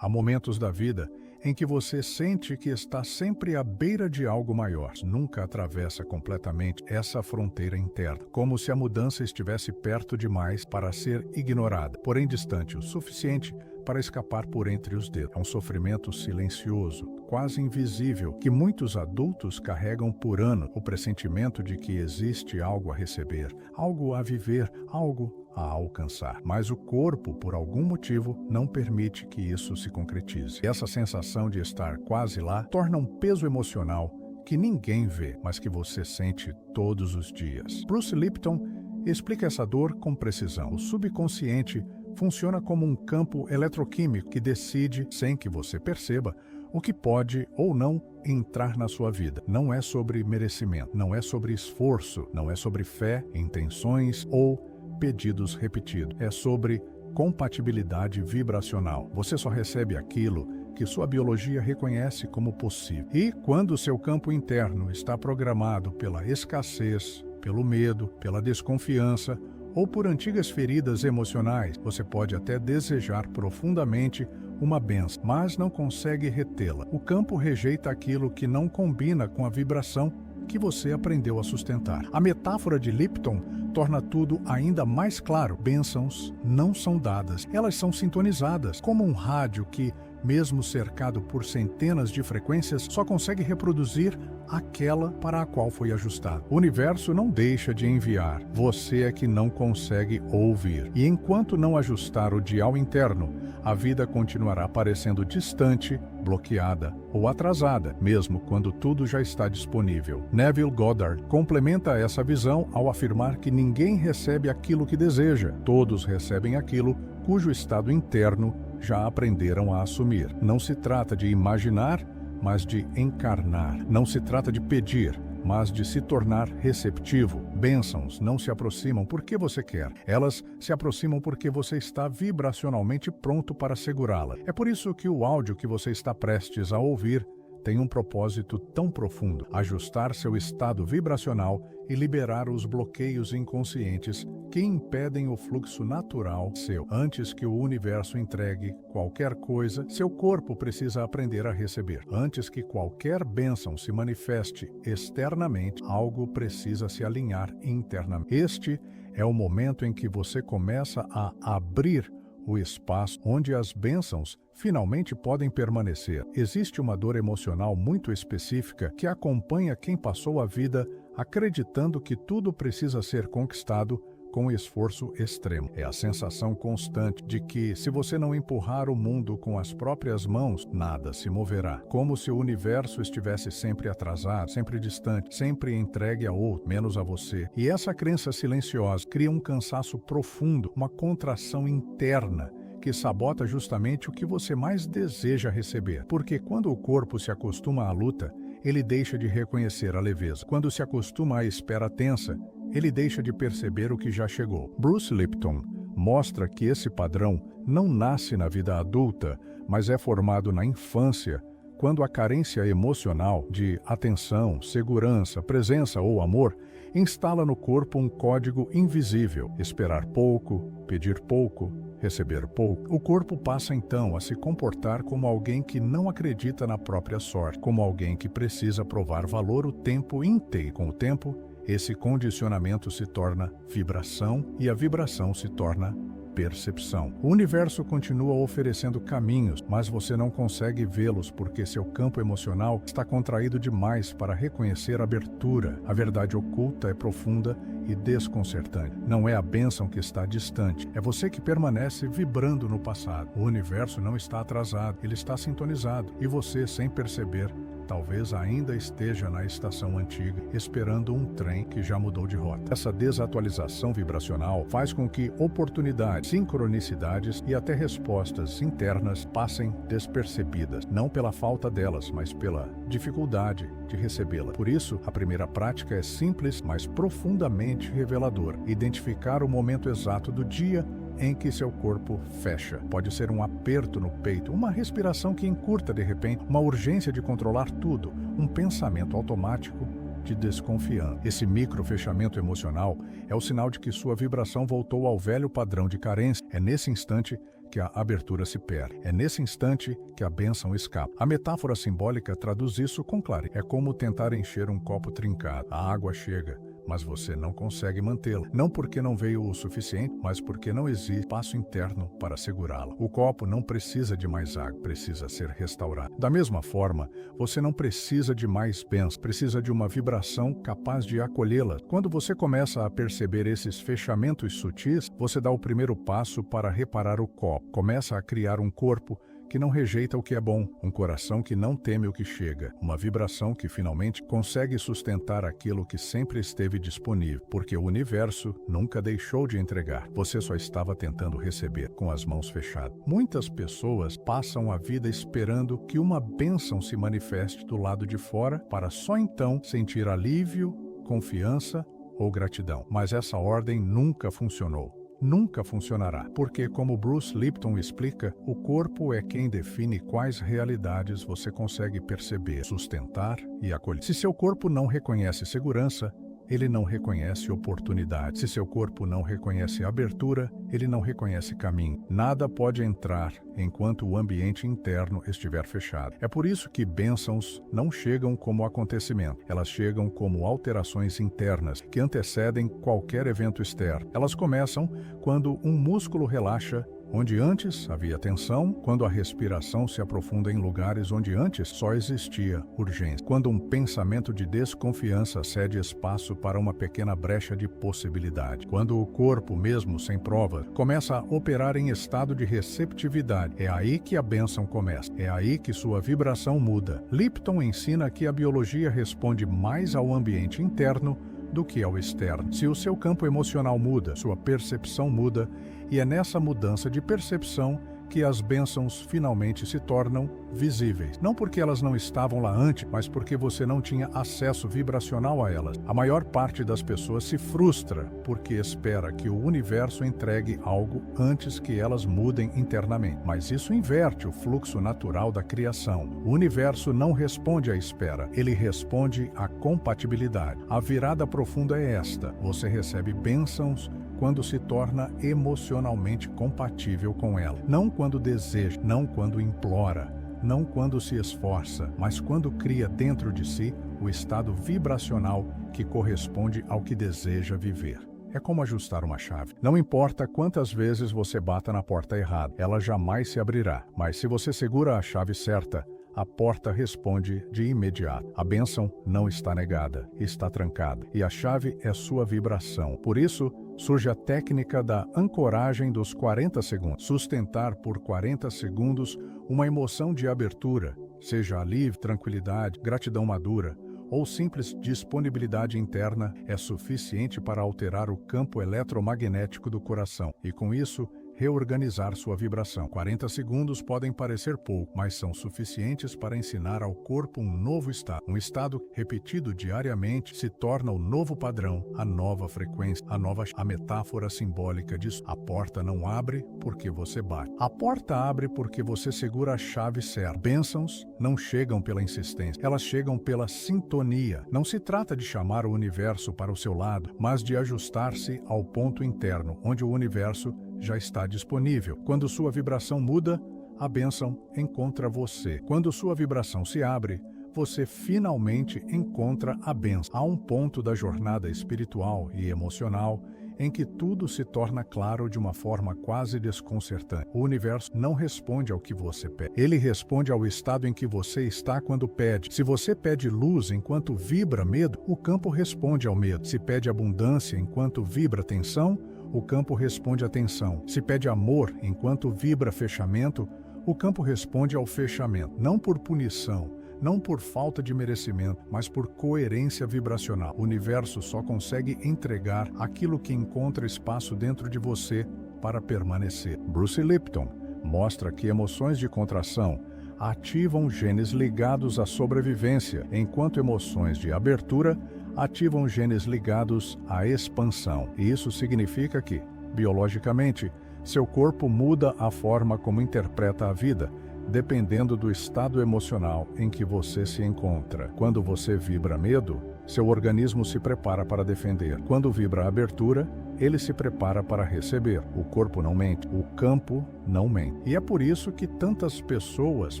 Há momentos da vida em que você sente que está sempre à beira de algo maior. Nunca atravessa completamente essa fronteira interna, como se a mudança estivesse perto demais para ser ignorada, porém distante o suficiente para escapar por entre os dedos. É um sofrimento silencioso, quase invisível, que muitos adultos carregam por ano, o pressentimento de que existe algo a receber, algo a viver, algo a alcançar. Mas o corpo, por algum motivo, não permite que isso se concretize. Essa sensação de estar quase lá torna um peso emocional que ninguém vê, mas que você sente todos os dias. Bruce Lipton explica essa dor com precisão. O subconsciente funciona como um campo eletroquímico que decide, sem que você perceba, o que pode ou não entrar na sua vida. Não é sobre merecimento, não é sobre esforço, não é sobre fé, intenções ou pedidos repetidos. É sobre compatibilidade vibracional. Você só recebe aquilo que sua biologia reconhece como possível. E quando seu campo interno está programado pela escassez, pelo medo, pela desconfiança ou por antigas feridas emocionais, você pode até desejar profundamente uma bênção, mas não consegue retê-la. O campo rejeita aquilo que não combina com a vibração que você aprendeu a sustentar. A metáfora de Lipton torna tudo ainda mais claro. Bênçãos não são dadas, elas são sintonizadas, como um rádio que, mesmo cercado por centenas de frequências, só consegue reproduzir aquela para a qual foi ajustado. O universo não deixa de enviar, você é que não consegue ouvir. E enquanto não ajustar o dial interno, a vida continuará parecendo distante, bloqueada ou atrasada, mesmo quando tudo já está disponível. Neville Goddard complementa essa visão ao afirmar que ninguém recebe aquilo que deseja, todos recebem aquilo cujo estado interno já aprenderam a assumir. Não se trata de imaginar, mas de encarnar. Não se trata de pedir, mas de se tornar receptivo. Bênçãos não se aproximam porque você quer. Elas se aproximam porque você está vibracionalmente pronto para segurá-la. É por isso que o áudio que você está prestes a ouvir tem um propósito tão profundo: ajustar seu estado vibracional e liberar os bloqueios inconscientes que impedem o fluxo natural seu. Antes que o universo entregue qualquer coisa, seu corpo precisa aprender a receber. Antes que qualquer bênção se manifeste externamente, algo precisa se alinhar internamente. Este é o momento em que você começa a abrir o espaço onde as bênçãos finalmente podem permanecer. Existe uma dor emocional muito específica que acompanha quem passou a vida acreditando que tudo precisa ser conquistado com esforço extremo. É a sensação constante de que, se você não empurrar o mundo com as próprias mãos, nada se moverá. Como se o universo estivesse sempre atrasado, sempre distante, sempre entregue a outro, menos a você. E essa crença silenciosa cria um cansaço profundo, uma contração interna, que sabota justamente o que você mais deseja receber. Porque quando o corpo se acostuma à luta, ele deixa de reconhecer a leveza. Quando se acostuma à espera tensa, ele deixa de perceber o que já chegou. Bruce Lipton mostra que esse padrão não nasce na vida adulta, mas é formado na infância, quando a carência emocional de atenção, segurança, presença ou amor instala no corpo um código invisível: esperar pouco, pedir pouco, receber pouco. O corpo passa então a se comportar como alguém que não acredita na própria sorte, como alguém que precisa provar valor o tempo inteiro. Com o tempo, esse condicionamento se torna vibração e a vibração se torna percepção. O universo continua oferecendo caminhos, mas você não consegue vê-los porque seu campo emocional está contraído demais para reconhecer a abertura. A verdade oculta é profunda e desconcertante. Não é a bênção que está distante, é você que permanece vibrando no passado. O universo não está atrasado, ele está sintonizado, e você, sem perceber, talvez ainda esteja na estação antiga, esperando um trem que já mudou de rota. Essa desatualização vibracional faz com que oportunidades, sincronicidades e até respostas internas passem despercebidas, não pela falta delas, mas pela dificuldade de recebê-la. Por isso, a primeira prática é simples, mas profundamente reveladora: identificar o momento exato do dia em que seu corpo fecha. Pode ser um aperto no peito, uma respiração que encurta de repente, uma urgência de controlar tudo, um pensamento automático de desconfiança. Esse microfechamento emocional é o sinal de que sua vibração voltou ao velho padrão de carência. É nesse instante que a abertura se perde. É nesse instante que a bênção escapa. A metáfora simbólica traduz isso com clareza. É como tentar encher um copo trincado. A água chega, mas você não consegue mantê-la. Não porque não veio o suficiente, mas porque não existe espaço interno para segurá-la. O copo não precisa de mais água, precisa ser restaurado. Da mesma forma, você não precisa de mais bênção, precisa de uma vibração capaz de acolhê-la. Quando você começa a perceber esses fechamentos sutis, você dá o primeiro passo para reparar o copo. Começa a criar um corpo que não rejeita o que é bom, um coração que não teme o que chega, uma vibração que finalmente consegue sustentar aquilo que sempre esteve disponível, porque o universo nunca deixou de entregar, você só estava tentando receber com as mãos fechadas. Muitas pessoas passam a vida esperando que uma bênção se manifeste do lado de fora, para só então sentir alívio, confiança ou gratidão. Mas essa ordem nunca funcionou. Nunca funcionará, porque, como Bruce Lipton explica, o corpo é quem define quais realidades você consegue perceber, sustentar e acolher. Se seu corpo não reconhece segurança, ele não reconhece oportunidade. Se seu corpo não reconhece abertura, ele não reconhece caminho. Nada pode entrar enquanto o ambiente interno estiver fechado. É por isso que bênçãos não chegam como acontecimento. Elas chegam como alterações internas que antecedem qualquer evento externo. Elas começam quando um músculo relaxa, onde antes havia tensão, quando a respiração se aprofunda em lugares onde antes só existia urgência, quando um pensamento de desconfiança cede espaço para uma pequena brecha de possibilidade, quando o corpo, mesmo sem prova, começa a operar em estado de receptividade. É aí que a bênção começa, é aí que sua vibração muda. Lipton ensina que a biologia responde mais ao ambiente interno do que ao externo. Se o seu campo emocional muda, sua percepção muda, e é nessa mudança de percepção que as bênçãos finalmente se tornam visíveis. Não porque elas não estavam lá antes, mas porque você não tinha acesso vibracional a elas. A maior parte das pessoas se frustra porque espera que o universo entregue algo antes que elas mudem internamente. Mas isso inverte o fluxo natural da criação. O universo não responde à espera, ele responde à compatibilidade. A virada profunda é esta: você recebe bênçãos quando se torna emocionalmente compatível com ela. Não quando deseja, não quando implora, não quando se esforça, mas quando cria dentro de si o estado vibracional que corresponde ao que deseja viver. É como ajustar uma chave. Não importa quantas vezes você bata na porta errada, ela jamais se abrirá. Mas se você segura a chave certa, a porta responde de imediato. A bênção não está negada, está trancada. E a chave é sua vibração. Por isso, surge a técnica da ancoragem dos 40 segundos. Sustentar por 40 segundos uma emoção de abertura, seja alívio, tranquilidade, gratidão madura ou simples disponibilidade interna, é suficiente para alterar o campo eletromagnético do coração e, com isso, reorganizar sua vibração. 40 segundos podem parecer pouco, mas são suficientes para ensinar ao corpo um novo estado. Um estado repetido diariamente se torna o novo padrão, a nova frequência, a metáfora simbólica disso. A porta não abre porque você bate. A porta abre porque você segura a chave certa. Bênçãos não chegam pela insistência, elas chegam pela sintonia. Não se trata de chamar o universo para o seu lado, mas de ajustar-se ao ponto interno, onde o universo já está disponível. Quando sua vibração muda, a bênção encontra você. Quando sua vibração se abre, você finalmente encontra a bênção. Há um ponto da jornada espiritual e emocional em que tudo se torna claro de uma forma quase desconcertante. O universo não responde ao que você pede. Ele responde ao estado em que você está quando pede. Se você pede luz enquanto vibra medo, o campo responde ao medo. Se pede abundância enquanto vibra tensão, o campo responde à tensão. Se pede amor enquanto vibra fechamento, o campo responde ao fechamento. Não por punição, não por falta de merecimento, mas por coerência vibracional. O universo só consegue entregar aquilo que encontra espaço dentro de você para permanecer. Bruce Lipton mostra que emoções de contração ativam genes ligados à sobrevivência, enquanto emoções de abertura ativam genes ligados à expansão. E isso significa que, biologicamente, seu corpo muda a forma como interpreta a vida, dependendo do estado emocional em que você se encontra. Quando você vibra medo, seu organismo se prepara para defender. Quando vibra abertura, ele se prepara para receber. O corpo não mente, o campo não mente. E é por isso que tantas pessoas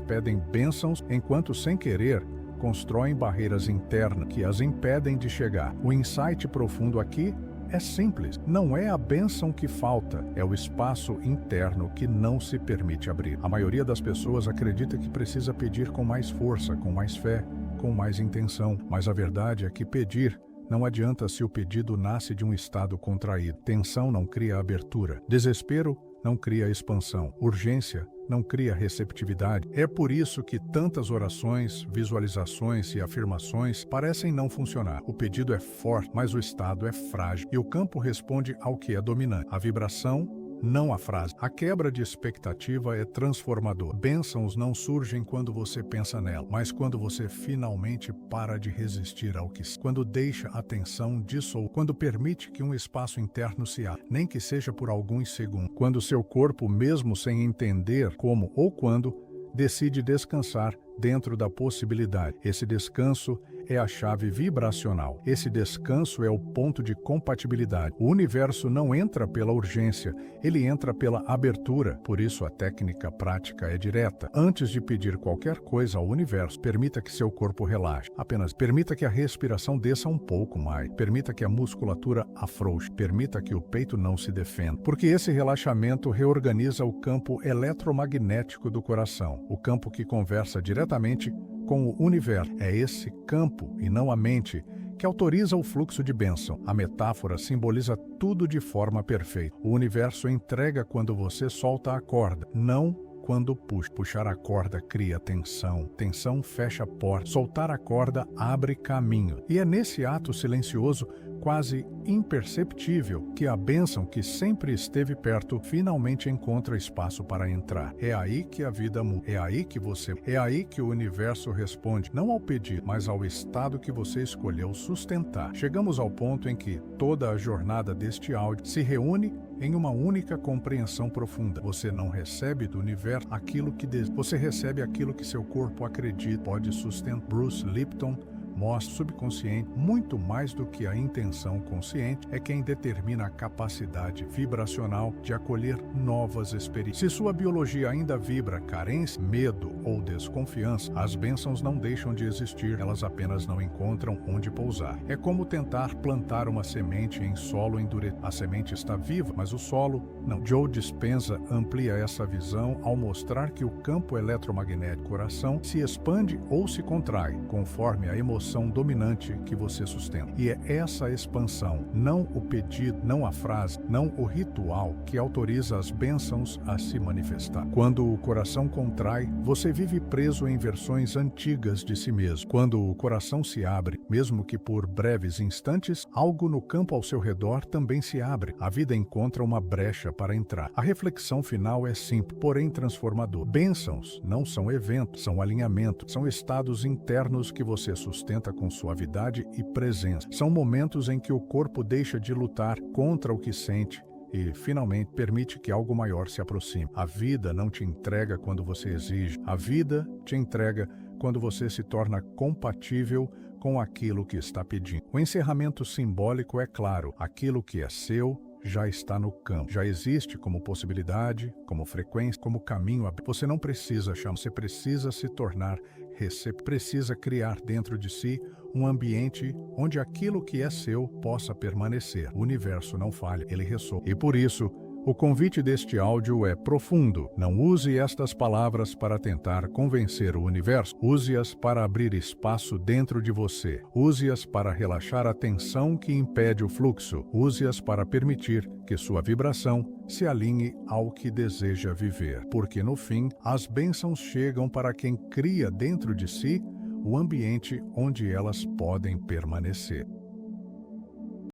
pedem bênçãos enquanto, sem querer, constroem barreiras internas que as impedem de chegar. O insight profundo aqui é simples. Não é a bênção que falta, é o espaço interno que não se permite abrir. A maioria das pessoas acredita que precisa pedir com mais força, com mais fé, com mais intenção. Mas a verdade é que pedir não adianta se o pedido nasce de um estado contraído. Tensão não cria abertura. Desespero não cria expansão. Urgência não cria receptividade. É por isso que tantas orações, visualizações e afirmações parecem não funcionar. O pedido é forte, mas o estado é frágil. E o campo responde ao que é dominante. A vibração, não a frase. A quebra de expectativa é transformador. Bênçãos não surgem quando você pensa nela, mas quando você finalmente para de resistir ao que quando deixa a tensão dissolver, quando permite que um espaço interno se abra, nem que seja por alguns segundos, quando seu corpo, mesmo sem entender como ou quando, decide descansar dentro da possibilidade. Esse descanso é a chave vibracional. Esse descanso é o ponto de compatibilidade. O universo não entra pela urgência, ele entra pela abertura. Por isso a técnica prática é direta. Antes de pedir qualquer coisa ao universo, permita que seu corpo relaxe. Apenas permita que a respiração desça um pouco mais. Permita que a musculatura afrouxe. Permita que o peito não se defenda. Porque esse relaxamento reorganiza o campo eletromagnético do coração. O campo que conversa diretamente com o universo. É esse campo, e não a mente, que autoriza o fluxo de bênção. A metáfora simboliza tudo de forma perfeita. O universo entrega quando você solta a corda, não quando puxa. Puxar a corda cria tensão. Tensão fecha a porta. Soltar a corda abre caminho. E é nesse ato silencioso, quase imperceptível, que a bênção que sempre esteve perto finalmente encontra espaço para entrar. É aí que a vida muda. É aí que o universo responde, não ao pedido, mas ao estado que você escolheu sustentar. Chegamos ao ponto em que toda a jornada deste áudio se reúne em uma única compreensão profunda. Você não recebe do universo aquilo que deseja. Você recebe aquilo que seu corpo acredita pode sustentar. Bruce Lipton mostra subconsciente, muito mais do que a intenção consciente, é quem determina a capacidade vibracional de acolher novas experiências. Se sua biologia ainda vibra carência, medo ou desconfiança, as bênçãos não deixam de existir, elas apenas não encontram onde pousar. É como tentar plantar uma semente em solo endurecido. A semente está viva, mas o solo não. Joe Dispenza amplia essa visão ao mostrar que o campo eletromagnético do coração se expande ou se contrai, conforme a emoção dominante que você sustenta. E é essa expansão, não o pedido, não a frase, não o ritual, que autoriza as bênçãos a se manifestar. Quando o coração contrai, você vive preso em versões antigas de si mesmo. Quando o coração se abre, mesmo que por breves instantes, algo no campo ao seu redor também se abre. A vida encontra uma brecha para entrar. A reflexão final é simples, porém transformadora. Bênçãos não são eventos, são alinhamentos, são estados internos que você sustenta com suavidade e presença. São momentos em que o corpo deixa de lutar contra o que sente e, finalmente, permite que algo maior se aproxime. A vida não te entrega quando você exige. A vida te entrega quando você se torna compatível com aquilo que está pedindo. O encerramento simbólico é claro. Aquilo que é seu já está no campo. Já existe como possibilidade, como frequência, como caminho. Você não precisa chamar, você precisa se tornar precisa criar dentro de si um ambiente onde aquilo que é seu possa permanecer. O universo não falha, ele ressoa. E por isso, o convite deste áudio é profundo. Não use estas palavras para tentar convencer o universo. Use-as para abrir espaço dentro de você. Use-as para relaxar a tensão que impede o fluxo. Use-as para permitir que sua vibração se alinhe ao que deseja viver. Porque, no fim, as bênçãos chegam para quem cria dentro de si o ambiente onde elas podem permanecer.